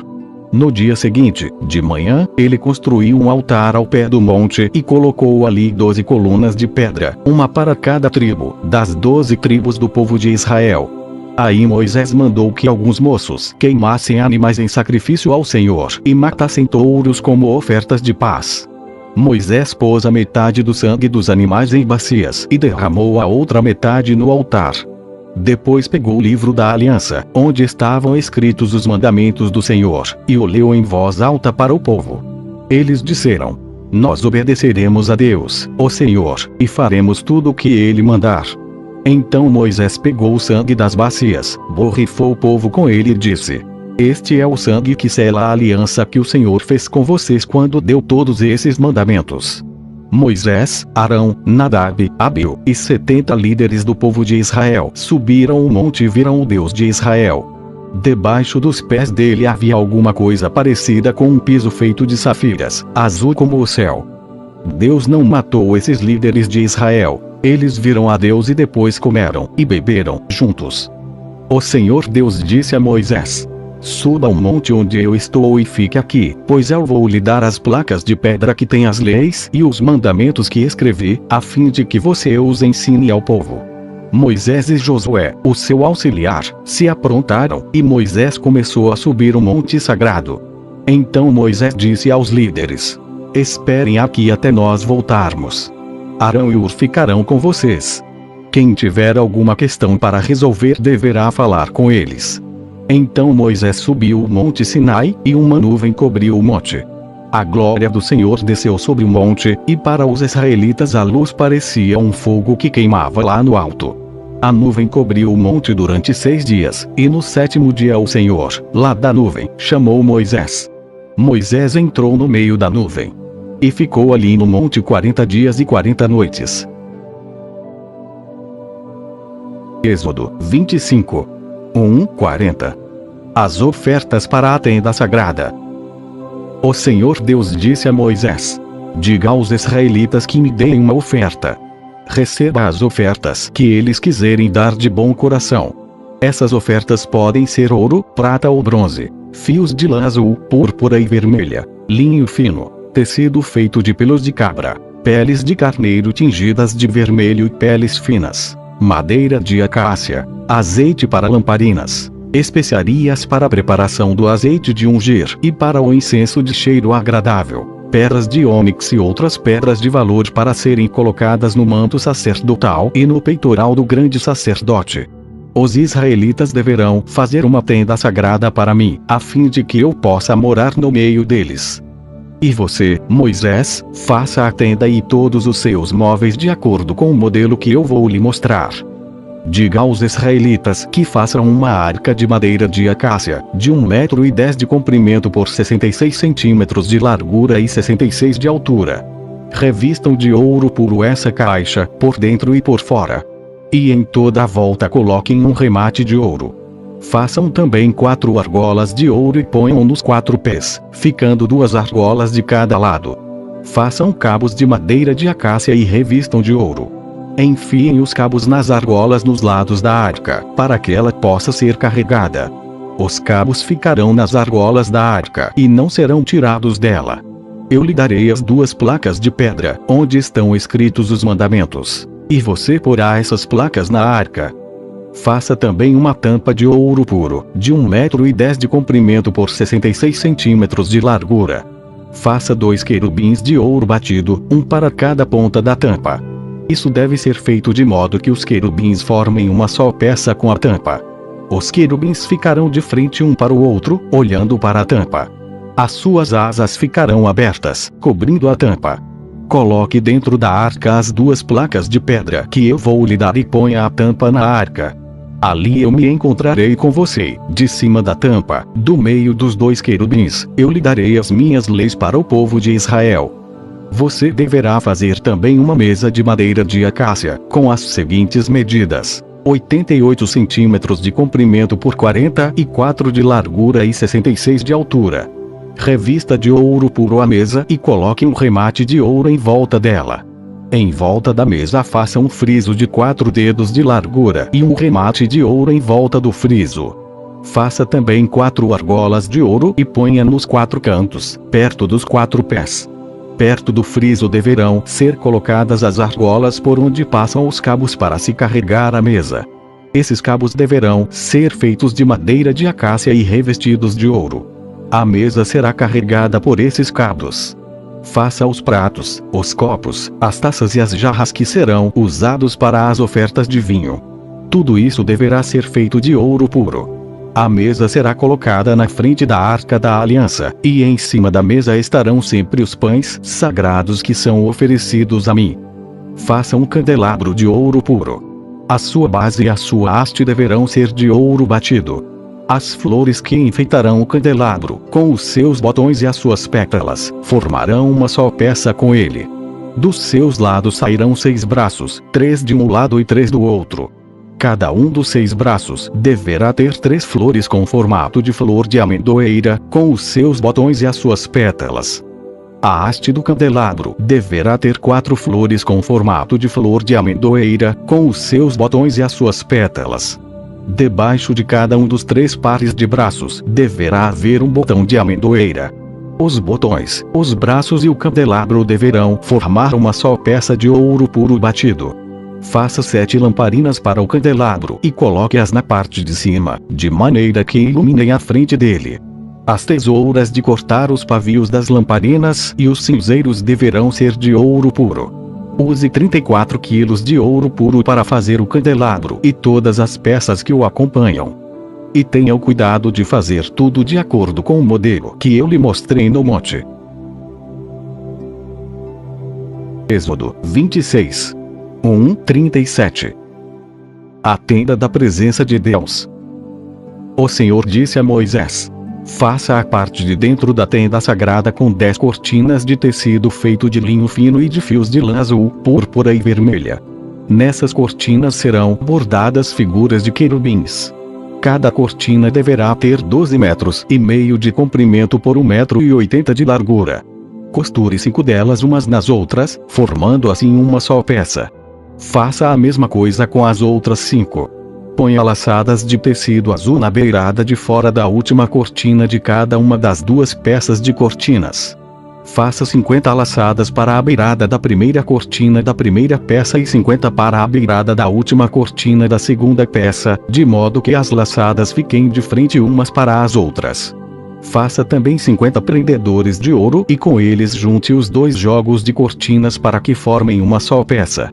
No dia seguinte, de manhã, ele construiu um altar ao pé do monte e colocou ali 12 colunas de pedra, uma para cada tribo, das 12 tribos do povo de Israel. Aí Moisés mandou que alguns moços queimassem animais em sacrifício ao Senhor e matassem touros como ofertas de paz. Moisés pôs a metade do sangue dos animais em bacias e derramou a outra metade no altar. Depois pegou o livro da aliança, onde estavam escritos os mandamentos do Senhor, e o leu em voz alta para o povo. Eles disseram: Nós obedeceremos a Deus, o Senhor, e faremos tudo o que ele mandar. Então Moisés pegou o sangue das bacias, borrifou o povo com ele e disse: Este é o sangue que sela a aliança que o Senhor fez com vocês quando deu todos esses mandamentos. Moisés, Arão, Nadab, Abiú e 70 líderes do povo de Israel subiram o monte e viram o Deus de Israel. Debaixo dos pés dele havia alguma coisa parecida com um piso feito de safiras, azul como o céu. Deus não matou esses líderes de Israel. Eles viram a Deus e depois comeram e beberam juntos. O Senhor Deus disse a Moisés: Suba ao monte onde eu estou e fique aqui, pois eu vou lhe dar as placas de pedra que têm as leis e os mandamentos que escrevi, a fim de que você os ensine ao povo. Moisés e Josué, o seu auxiliar, se aprontaram, e Moisés começou a subir o monte sagrado. Então Moisés disse aos líderes: Esperem aqui até nós voltarmos. Arão e Hur ficarão com vocês. Quem tiver alguma questão para resolver deverá falar com eles. Então Moisés subiu o monte Sinai, e uma nuvem cobriu o monte. A glória do Senhor desceu sobre o monte, e para os israelitas a luz parecia um fogo que queimava lá no alto. A nuvem cobriu o monte durante 6 dias, e no 7º dia o Senhor, lá da nuvem, chamou Moisés. Moisés entrou no meio da nuvem. E ficou ali no monte 40 dias e 40 noites. Êxodo 25. 1:40. As ofertas para a tenda sagrada. O Senhor Deus disse a Moisés: diga aos israelitas que me deem uma oferta. Receba as ofertas que eles quiserem dar de bom coração. Essas ofertas podem ser ouro, prata ou bronze, fios de lã azul, púrpura e vermelha, linho fino, tecido feito de pelos de cabra, peles de carneiro tingidas de vermelho e peles finas, madeira de acácia, azeite para lamparinas, especiarias para a preparação do azeite de ungir e para o incenso de cheiro agradável, pedras de ônix e outras pedras de valor para serem colocadas no manto sacerdotal e no peitoral do grande sacerdote. Os israelitas deverão fazer uma tenda sagrada para mim, a fim de que eu possa morar no meio deles. E você, Moisés, faça a tenda e todos os seus móveis de acordo com o modelo que eu vou lhe mostrar. Diga aos israelitas que façam uma arca de madeira de acácia, de 1,10 m de comprimento por 66 centímetros de largura e 66 de altura. Revistam de ouro puro essa caixa, por dentro e por fora. E em toda a volta coloquem um remate de ouro. Façam também 4 argolas de ouro e ponham nos 4 pés, ficando 2 argolas de cada lado. Façam cabos de madeira de acácia e revistam de ouro. Enfiem os cabos nas argolas nos lados da arca, para que ela possa ser carregada. Os cabos ficarão nas argolas da arca e não serão tirados dela. Eu lhe darei as 2 placas de pedra, onde estão escritos os mandamentos, e você porá essas placas na arca. Faça também uma tampa de ouro puro, de 1,10 m de comprimento por 66 centímetros de largura. Faça 2 querubins de ouro batido, um para cada ponta da tampa. Isso deve ser feito de modo que os querubins formem uma só peça com a tampa. Os querubins ficarão de frente um para o outro, olhando para a tampa. As suas asas ficarão abertas, cobrindo a tampa. Coloque dentro da arca as 2 placas de pedra que eu vou lhe dar e ponha a tampa na arca. Ali eu me encontrarei com você, de cima da tampa, do meio dos 2 querubins, eu lhe darei as minhas leis para o povo de Israel. Você deverá fazer também uma mesa de madeira de acácia, com as seguintes medidas: 88 centímetros de comprimento por 44 de largura e 66 de altura. Revista de ouro puro a mesa e coloque um remate de ouro em volta dela. Em volta da mesa faça um friso de 4 dedos de largura e um remate de ouro em volta do friso. Faça também 4 argolas de ouro e ponha nos 4 cantos, perto dos 4 pés. Perto do friso deverão ser colocadas as argolas por onde passam os cabos para se carregar a mesa. Esses cabos deverão ser feitos de madeira de acácia e revestidos de ouro. A mesa será carregada por esses cabos. Faça os pratos, os copos, as taças e as jarras que serão usados para as ofertas de vinho. Tudo isso deverá ser feito de ouro puro. A mesa será colocada na frente da Arca da Aliança, e em cima da mesa estarão sempre os pães sagrados que são oferecidos a mim. Faça um candelabro de ouro puro. A sua base e a sua haste deverão ser de ouro batido. As flores que enfeitarão o candelabro, com os seus botões e as suas pétalas, formarão uma só peça com ele. Dos seus lados sairão 6 braços, 3 de um lado e 3 do outro. Cada um dos 6 braços deverá ter 3 flores com formato de flor de amendoeira, com os seus botões e as suas pétalas. A haste do candelabro deverá ter 4 flores com formato de flor de amendoeira, com os seus botões e as suas pétalas. Debaixo de cada um dos 3 pares de braços deverá haver um botão de amendoeira. Os botões, os braços e o candelabro deverão formar uma só peça de ouro puro batido. Faça 7 lamparinas para o candelabro e coloque-as na parte de cima, de maneira que iluminem a frente dele. As tesouras de cortar os pavios das lamparinas e os cinzeiros deverão ser de ouro puro. Use 34 quilos de ouro puro para fazer o candelabro e todas as peças que o acompanham. E tenha o cuidado de fazer tudo de acordo com o modelo que eu lhe mostrei no monte. Êxodo 26. 1:37. A tenda da presença de Deus. O Senhor disse a Moisés: faça a parte de dentro da tenda sagrada com 10 cortinas de tecido feito de linho fino e de fios de lã azul, púrpura e vermelha. Nessas cortinas serão bordadas figuras de querubins. Cada cortina deverá ter 12,5 metros de comprimento por 1,80 metro de largura. Costure 5 delas umas nas outras, formando assim uma só peça. Faça a mesma coisa com as outras 5. Ponha laçadas de tecido azul na beirada de fora da última cortina de cada uma das 2 peças de cortinas. Faça 50 laçadas para a beirada da primeira cortina da primeira peça e 50 para a beirada da última cortina da segunda peça, de modo que as laçadas fiquem de frente umas para as outras. Faça também 50 prendedores de ouro e com eles junte os 2 jogos de cortinas para que formem uma só peça.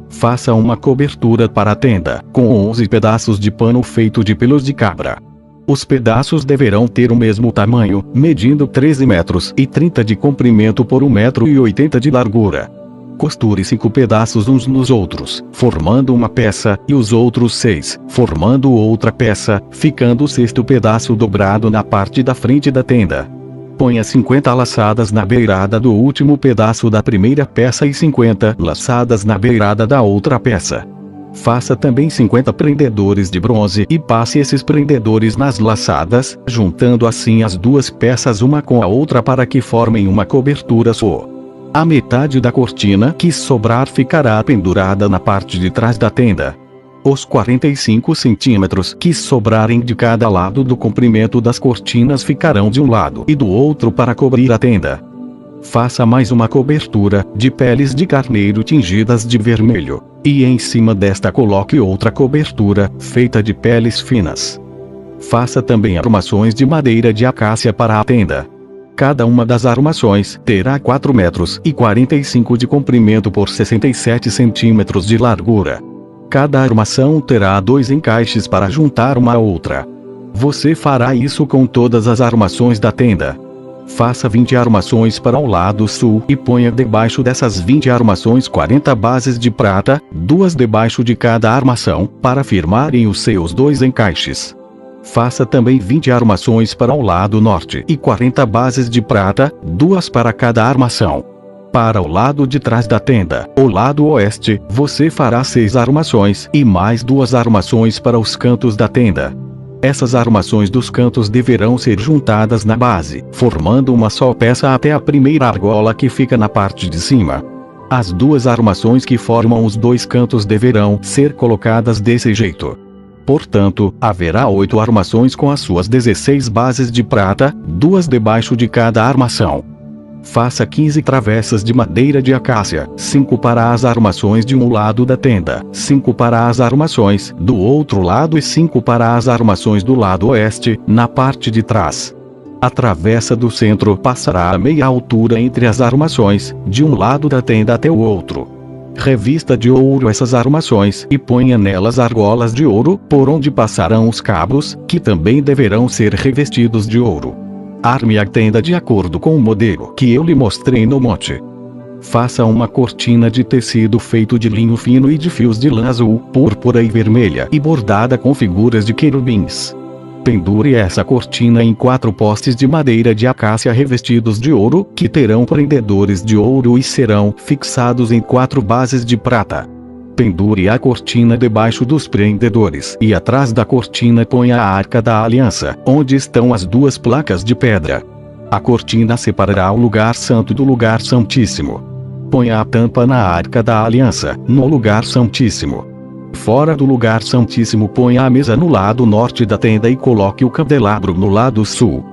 Faça uma cobertura para a tenda, com 11 pedaços de pano feito de pelos de cabra. Os pedaços deverão ter o mesmo tamanho, medindo 13,30 metros de comprimento por 1,80 metro de largura. Costure 5 pedaços uns nos outros, formando uma peça, e os outros 6, formando outra peça, ficando o 6º pedaço dobrado na parte da frente da tenda. Ponha 50 laçadas na beirada do último pedaço da primeira peça e 50 laçadas na beirada da outra peça. Faça também 50 prendedores de bronze e passe esses prendedores nas laçadas, juntando assim as 2 peças uma com a outra para que formem uma cobertura só. A metade da cortina que sobrar ficará pendurada na parte de trás da tenda. Os 45 centímetros que sobrarem de cada lado do comprimento das cortinas ficarão de um lado e do outro para cobrir a tenda. Faça mais uma cobertura, de peles de carneiro tingidas de vermelho, e em cima desta coloque outra cobertura, feita de peles finas. Faça também armações de madeira de acácia para a tenda. Cada uma das armações terá 4,45 metros de comprimento por 67 centímetros de largura. Cada armação terá 2 encaixes para juntar uma à outra. Você fará isso com todas as armações da tenda. Faça 20 armações para o lado sul e ponha debaixo dessas 20 armações 40 bases de prata, 2 debaixo de cada armação, para firmarem os seus 2 encaixes. Faça também 20 armações para o lado norte e 40 bases de prata, 2 para cada armação. Para o lado de trás da tenda, o lado oeste, você fará 6 armações e mais 2 armações para os cantos da tenda. Essas armações dos cantos deverão ser juntadas na base, formando uma só peça até a primeira argola que fica na parte de cima. As 2 armações que formam os 2 cantos deverão ser colocadas desse jeito. Portanto, haverá 8 armações com as suas 16 bases de prata, 2 debaixo de cada armação. Faça 15 travessas de madeira de acácia, 5 para as armações de um lado da tenda, 5 para as armações do outro lado e 5 para as armações do lado oeste, na parte de trás. A travessa do centro passará a meia altura entre as armações, de um lado da tenda até o outro. Revista de ouro essas armações e ponha nelas argolas de ouro, por onde passarão os cabos, que também deverão ser revestidos de ouro. Arme a tenda de acordo com o modelo que eu lhe mostrei no monte. Faça uma cortina de tecido feito de linho fino e de fios de lã azul, púrpura e vermelha e bordada com figuras de querubins. Pendure essa cortina em 4 postes de madeira de acácia revestidos de ouro, que terão prendedores de ouro e serão fixados em 4 bases de prata. Pendure a cortina debaixo dos prendedores e atrás da cortina ponha a arca da aliança, onde estão as 2 placas de pedra. A cortina separará o lugar santo do lugar santíssimo. Ponha a tampa na arca da aliança, no lugar santíssimo. Fora do lugar santíssimo ponha a mesa no lado norte da tenda e coloque o candelabro no lado sul.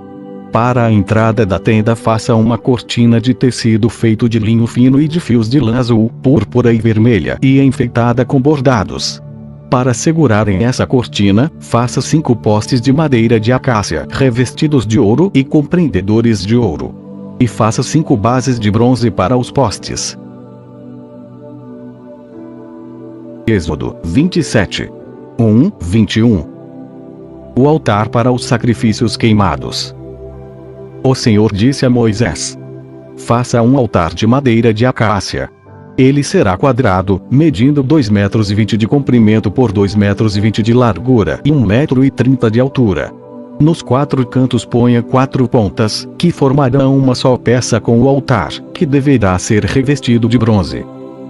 Para a entrada da tenda faça uma cortina de tecido feito de linho fino e de fios de lã azul, púrpura e vermelha e enfeitada com bordados. Para segurarem essa cortina, faça 5 postes de madeira de acácia revestidos de ouro e com prendedores de ouro. E faça 5 bases de bronze para os postes. Êxodo 27. 1:21. O altar para os sacrifícios queimados. O Senhor disse a Moisés: faça um altar de madeira de acácia. Ele será quadrado, medindo 2,20 metros de comprimento por 2,20 metros de largura e 1,30 metro de altura. Nos 4 cantos ponha 4 pontas, que formarão uma só peça com o altar, que deverá ser revestido de bronze.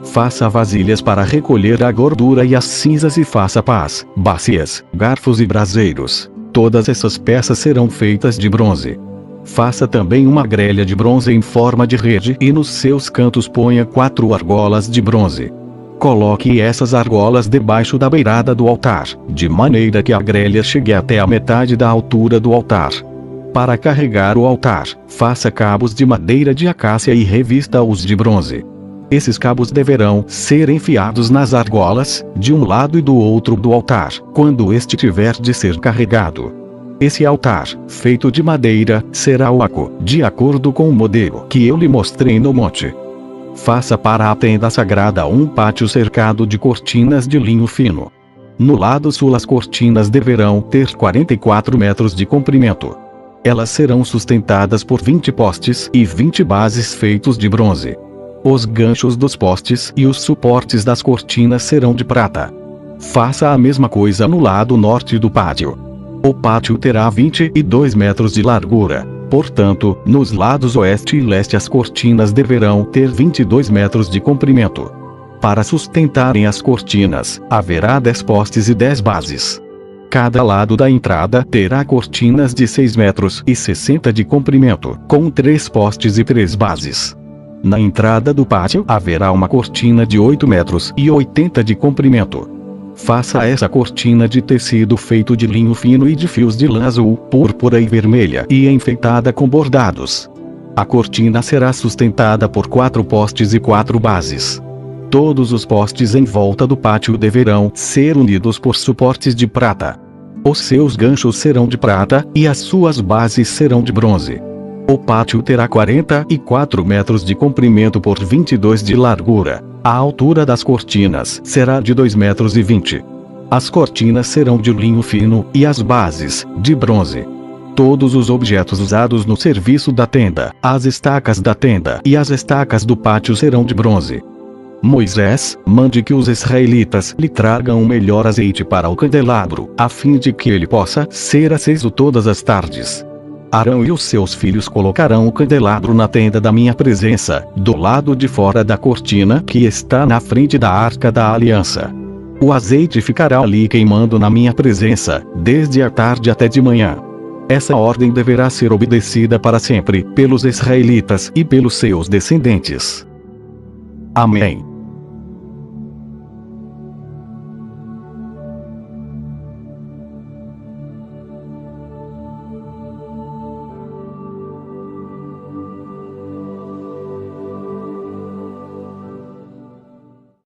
Faça vasilhas para recolher a gordura e as cinzas e faça pás, bacias, garfos e braseiros. Todas essas peças serão feitas de bronze. Faça também uma grelha de bronze em forma de rede e nos seus cantos ponha 4 argolas de bronze. Coloque essas argolas debaixo da beirada do altar, de maneira que a grelha chegue até a metade da altura do altar. Para carregar o altar, faça cabos de madeira de acácia e revista-os de bronze. Esses cabos deverão ser enfiados nas argolas, de um lado e do outro do altar, quando este tiver de ser carregado. Esse altar, feito de madeira, será oco, de acordo com o modelo que eu lhe mostrei no monte. Faça para a tenda sagrada um pátio cercado de cortinas de linho fino. No lado sul as cortinas deverão ter 44 metros de comprimento. Elas serão sustentadas por 20 postes e 20 bases feitos de bronze. Os ganchos dos postes e os suportes das cortinas serão de prata. Faça a mesma coisa no lado norte do pátio. O pátio terá 22 metros de largura, portanto, nos lados oeste e leste as cortinas deverão ter 22 metros de comprimento. Para sustentarem as cortinas, haverá 10 postes e 10 bases. Cada lado da entrada terá cortinas de 6 metros e 60 de comprimento, com 3 postes e 3 bases. Na entrada do pátio haverá uma cortina de 8 metros e 80 de comprimento. Faça essa cortina de tecido feito de linho fino e de fios de lã azul, púrpura e vermelha e enfeitada com bordados. A cortina será sustentada por 4 postes e 4 bases. Todos os postes em volta do pátio deverão ser unidos por suportes de prata. Os seus ganchos serão de prata e as suas bases serão de bronze. O pátio terá 44 metros de comprimento por 22 de largura. A altura das cortinas será de 2,20 metros. As cortinas serão de linho fino e as bases, de bronze. Todos os objetos usados no serviço da tenda, as estacas da tenda e as estacas do pátio serão de bronze. Moisés, mande que os israelitas lhe tragam o melhor azeite para o candelabro, a fim de que ele possa ser aceso todas as tardes. Arão e os seus filhos colocarão o candelabro na tenda da minha presença, do lado de fora da cortina que está na frente da arca da aliança. O azeite ficará ali queimando na minha presença, desde a tarde até de manhã. Essa ordem deverá ser obedecida para sempre, pelos israelitas e pelos seus descendentes. Amém.